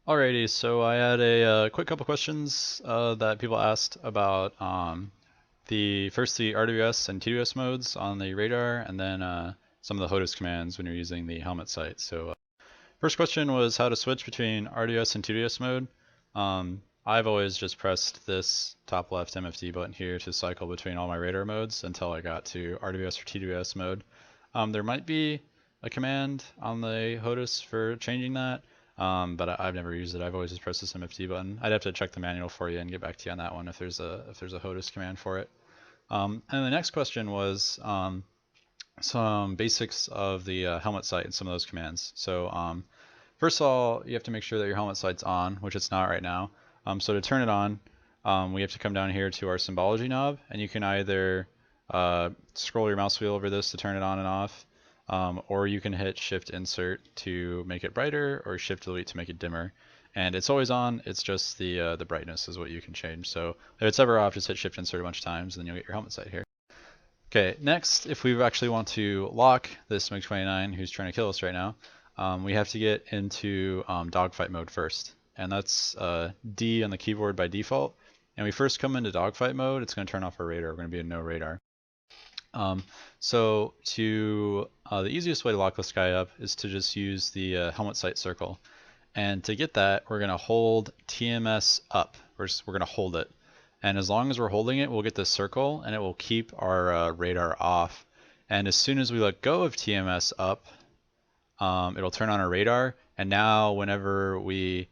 Alrighty, so I had a quick couple questions that people asked about the RWS and TWS modes on the radar, and then some of the HOTUS commands when you're using the helmet sight. So first question was how to switch between RWS and TWS mode. I've always just pressed this top left MFD button here to cycle between all my radar modes until I got to RWS or TWS mode. There might be a command on the HOTUS for changing that. But I've never used it. I've always just pressed this MFD button. I'd have to check the manual for you and get back to you on that one if there's a HOTUS command for it. And the next question was some basics of the helmet sight and some of those commands. So first of all, you have to make sure that your helmet sight's on, which it's not right now. So to turn it on, we have to come down here to our symbology knob, and you can either scroll your mouse wheel over this to turn it on and off. Or you can hit Shift Insert to make it brighter, or Shift Delete to make it dimmer. And it's always on, it's just the brightness is what you can change. So if it's ever off, just hit Shift Insert a bunch of times, and then you'll get your helmet sight here. Okay, next, if we actually want to lock this MiG-29 who's trying to kill us right now, we have to get into dogfight mode first. And that's D on the keyboard by default. And we first come into dogfight mode, it's going to turn off our radar. We're going to be in no radar. So the easiest way to lock this guy up is to just use the helmet sight circle. And to get that, we're going to hold TMS up. We're going to hold it. And as long as we're holding it, we'll get this circle, and it will keep our radar off. And as soon as we let go of TMS up, it'll turn on our radar. And now whenever we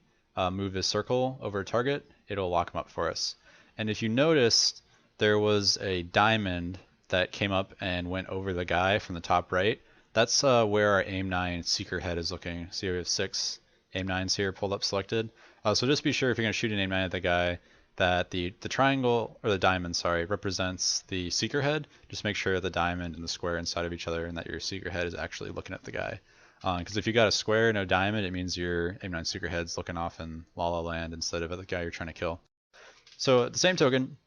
move this circle over a target, it'll lock them up for us. And if you noticed, there was a diamond that came up and went over the guy from the top right. That's where our AIM-9 seeker head is looking. See, we have 6 AIM-9s here pulled up selected. So just be sure if you're going to shoot an AIM-9 at the guy that the triangle, or the diamond, sorry, represents the seeker head. Just make sure the diamond and the square inside of each other and that your seeker head is actually looking at the guy. Because if you got a square, no diamond, it means your AIM-9 seeker head's looking off in La La Land instead of at the guy you're trying to kill. So at the same token,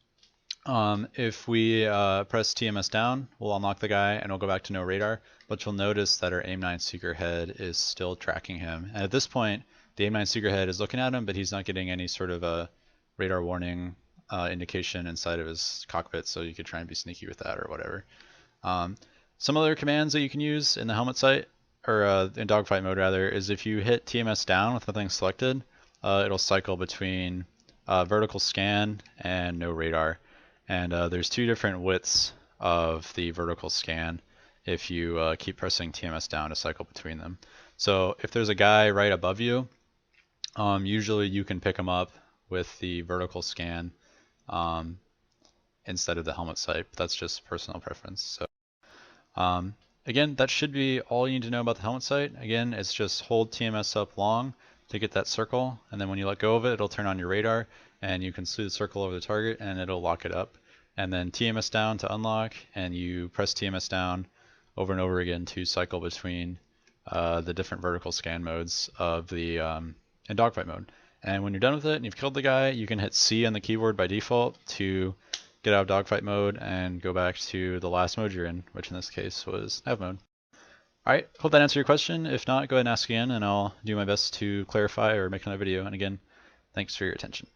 if we press TMS down, we'll unlock the guy and we'll go back to no radar, but you'll notice that our AIM-9 seeker head is still tracking him. And at this point, the AIM-9 seeker head is looking at him, but he's not getting any sort of a radar warning indication inside of his cockpit, so you could try and be sneaky with that or whatever. Some other commands that you can use in the helmet sight, or in dogfight mode rather, is if you hit TMS down with nothing selected, it'll cycle between vertical scan and no radar. And there's 2 different widths of the vertical scan if you keep pressing TMS down to cycle between them. So if there's a guy right above you, usually you can pick him up with the vertical scan instead of the helmet sight, but that's just personal preference. So again, that should be all you need to know about the helmet sight. Again, it's just hold TMS up long to get that circle, and then when you let go of it, it'll turn on your radar, and you can see the circle over the target, and it'll lock it up. And then TMS down to unlock, and you press TMS down over and over again to cycle between the different vertical scan modes of the in dogfight mode. And when you're done with it and you've killed the guy, you can hit C on the keyboard by default to get out of dogfight mode and go back to the last mode you're in, which in this case was nav mode. Alright, hope that answered your question. If not, go ahead and ask again, and I'll do my best to clarify or make another video. And again, thanks for your attention.